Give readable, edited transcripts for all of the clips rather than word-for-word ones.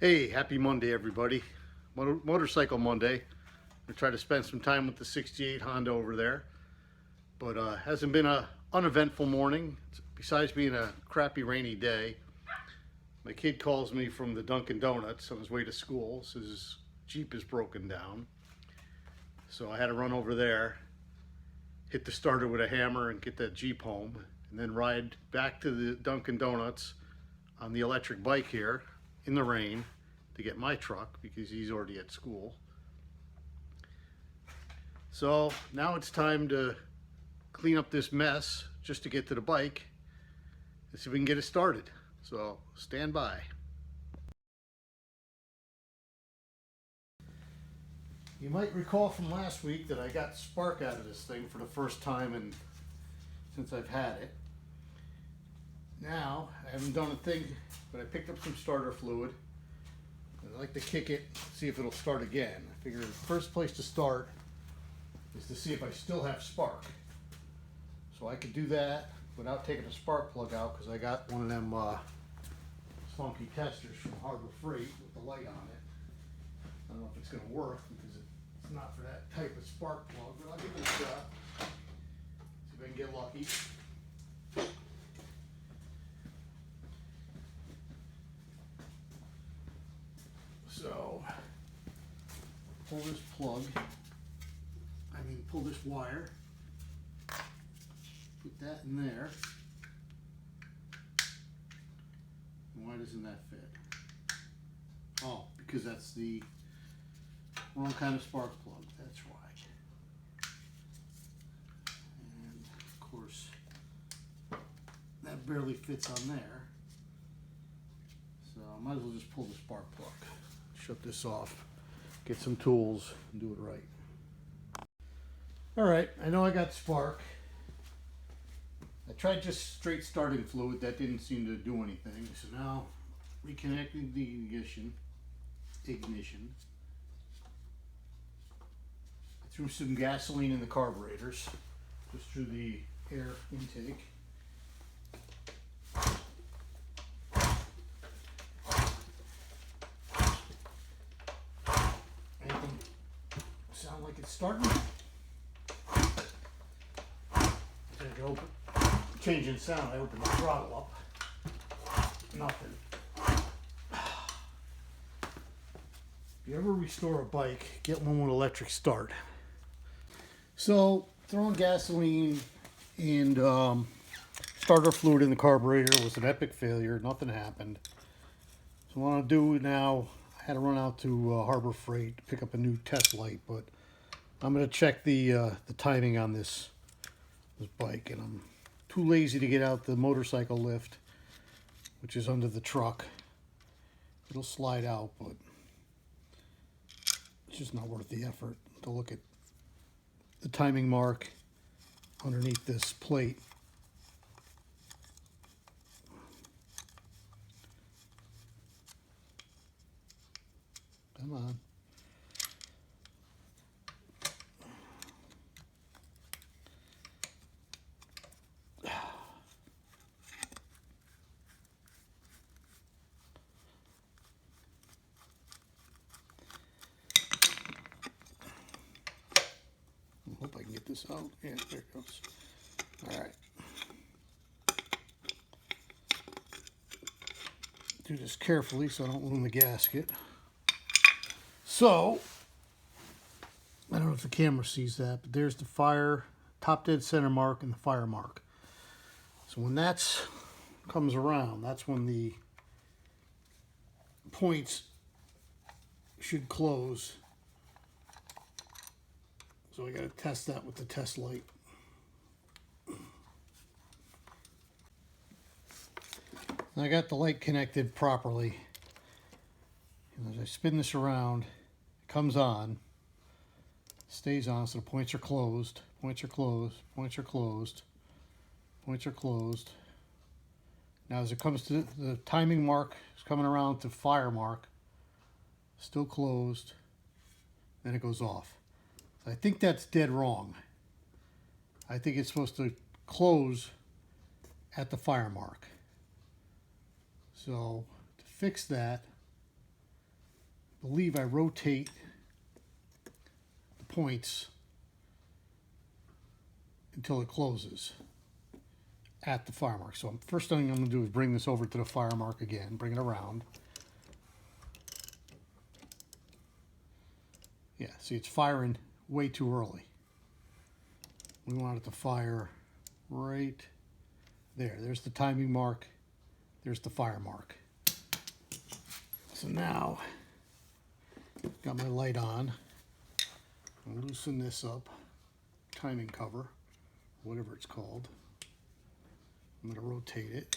Hey, happy Monday, everybody. Motorcycle Monday. I try to spend some time with the 68 Honda over there, but hasn't been a uneventful morning. Besides being a crappy rainy day, my kid calls me from the Dunkin' Donuts on his way to school. Says his Jeep is broken down, so I had to run over there, hit the starter with a hammer, and get that Jeep home, and then ride back to the Dunkin' Donuts on the electric bike here in the rain to get my truck because he's already at school. So now it's time to clean up this mess just to get to the bike and see if we can get it started. So stand by. You might recall from last week that I got spark out of this thing for the first time since I've had it. Now, I haven't done a thing, but I picked up some starter fluid. I like to kick it, see if it'll start again. I figure the first place to start is to see if I still have spark. So I could do that without taking the spark plug out because I got one of them funky testers from Harbor Freight with the light on it. I don't know if it's going to work because it's not for that type of spark plug, but I'll give it a shot. See if I can get lucky. So, pull this plug, pull this wire, put that in there. And why doesn't that fit? Oh, because that's the wrong kind of spark plug, that's why. And of course, that barely fits on there. So I might as well just pull the spark plug. Shut this off, get some tools, and do it right. Alright, I know I got spark. I tried just straight starting fluid, that didn't seem to do anything. So now, reconnecting the ignition. I threw some gasoline in the carburetors, just through the air intake. Sound like it's starting. Changing sound, I opened the throttle up. Nothing. If you ever restore a bike, get one with electric start. So, throwing gasoline and starter fluid in the carburetor was an epic failure. Nothing happened. So what I'll do now, I had to run out to Harbor Freight to pick up a new test light, but I'm going to check the timing on this bike, and I'm too lazy to get out the motorcycle lift, which is under the truck. It'll slide out, but it's just not worth the effort to look at the timing mark underneath this plate. Come on. I hope I can get this out. Yeah, there it goes. All right. Do this carefully so I don't ruin the gasket. So, I don't know if the camera sees that, but there's the fire, top dead center mark and the fire mark. So when that comes around, that's when the points should close. So I got to test that with the test light. And I got the light connected properly. And as I spin this around, it comes on, stays on, so the points are closed, points are closed, points are closed, points are closed. Now as it comes to the timing mark, it's coming around to fire mark, still closed, then it goes off. So I think that's dead wrong. I think it's supposed to close at the fire mark. So to fix that, believe I rotate the points until it closes at the fire mark. So first thing I'm going to do is bring this over to the fire mark again, bring it around. Yeah, see, it's firing way too early. We want it to fire right there. There's the timing mark. There's the fire mark. So now, got my light on. I'll loosen this up. Timing cover, whatever it's called. I'm going to rotate it.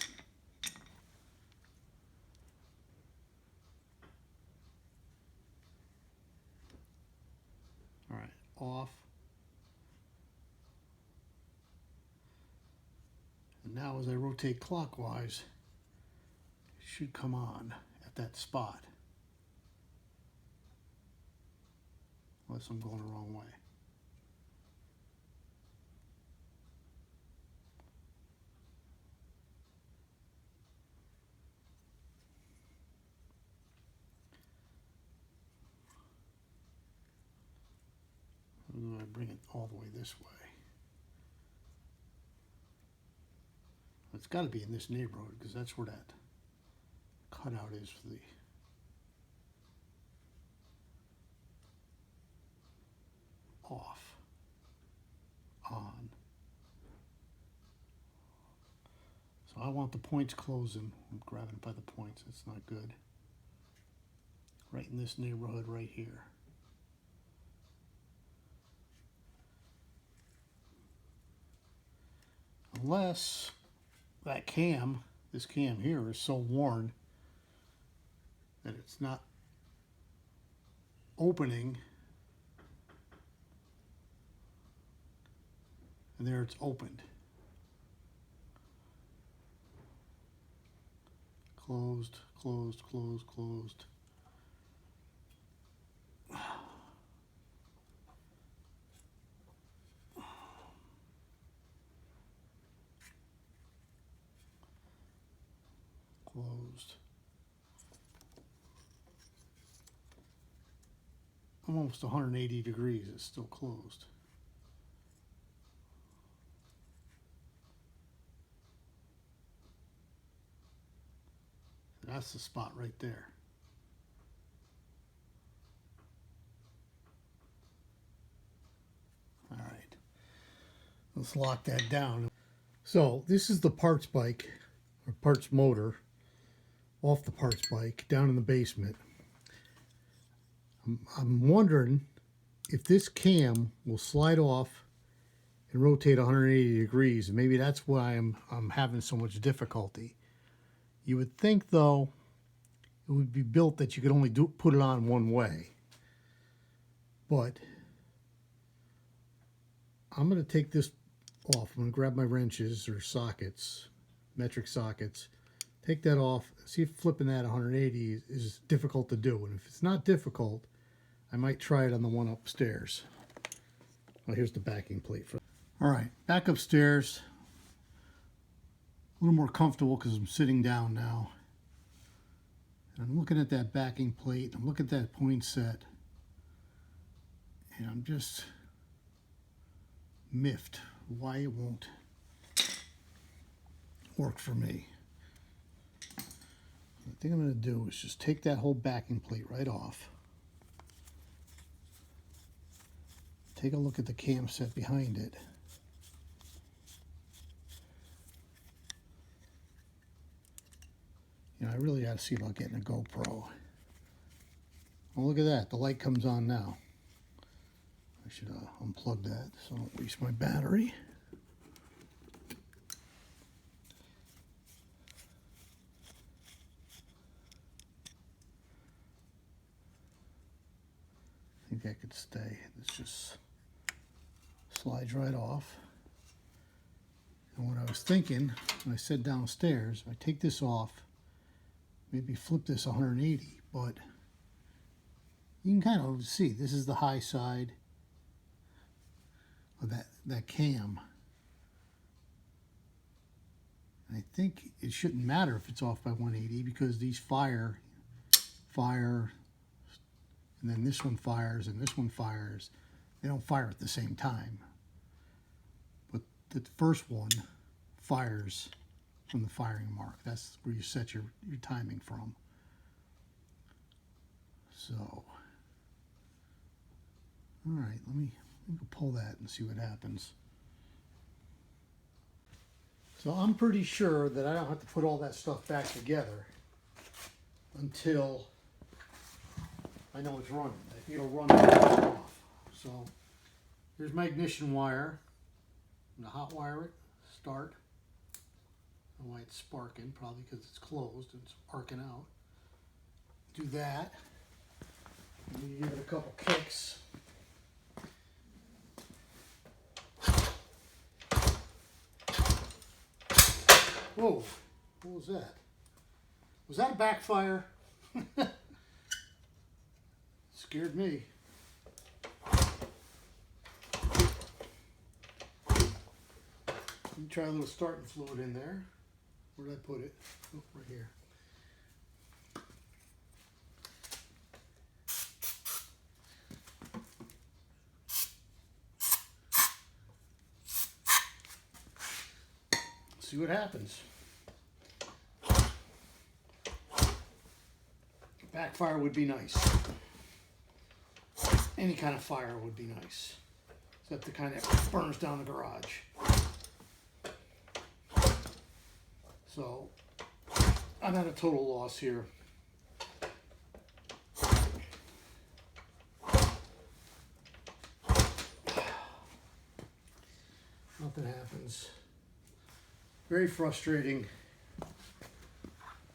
All right, off. And now as I rotate clockwise, it should come on at that spot. Unless I'm going the wrong way. I'm going to bring it all the way this way. It's got to be in this neighborhood because that's where that cutout is for the off, on. So I want the points closing. I'm grabbing by the points. It's not good. Right in this neighborhood right here. Unless that cam, this cam here, is so worn that it's not opening. And there it's opened. Closed, closed, closed, closed. Closed. Almost 180 degrees, it's still closed. That's the spot right there. All right, let's lock that down. So this is the parts bike, or parts motor, off the parts bike, down in the basement. I'm wondering if this cam will slide off and rotate 180 degrees. Maybe that's why I'm having so much difficulty. You would think, though, it would be built that you could only put it on one way. But I'm going to take this off. I'm going to grab my wrenches or sockets, metric sockets, take that off, see if flipping that 180 is difficult to do. And if it's not difficult, I might try it on the one upstairs. Well, here's the backing plate. All right, back upstairs. A little more comfortable because I'm sitting down now. And I'm looking at that backing plate. I'm looking at that point set. And I'm just miffed why it won't work for me. The thing I'm going to do is just take that whole backing plate right off. Take a look at the cam set behind it. You know, I really got to see about getting a GoPro. Oh, look at that. The light comes on now. I should unplug that so I don't waste my battery. I think that could stay. This just slides right off. And what I was thinking when I said downstairs, if I take this off, maybe flip this 180, but you can kind of see this is the high side of that cam. And I think it shouldn't matter if it's off by 180 because these fire, and then this one fires and this one fires. They don't fire at the same time. But the first one fires from the firing mark. That's where you set your timing from. So, all right, let me go pull that and see what happens. So I'm pretty sure that I don't have to put all that stuff back together until I know it's running. I think it'll run off. So here's my ignition wire. I'm going to hot wire it, start. I don't know why it's sparking, probably because it's closed and it's arcing out. Do that. And you give it a couple kicks. Whoa, what was that? Was that a backfire? Scared me. Let me try a little starting fluid in there. Where did I put it? Oh, right here. See what happens. Backfire would be nice. Any kind of fire would be nice. Except the kind that burns down the garage. So, I'm at a total loss here. Nothing happens. Very frustrating.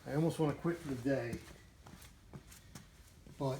I almost want to quit for the day, but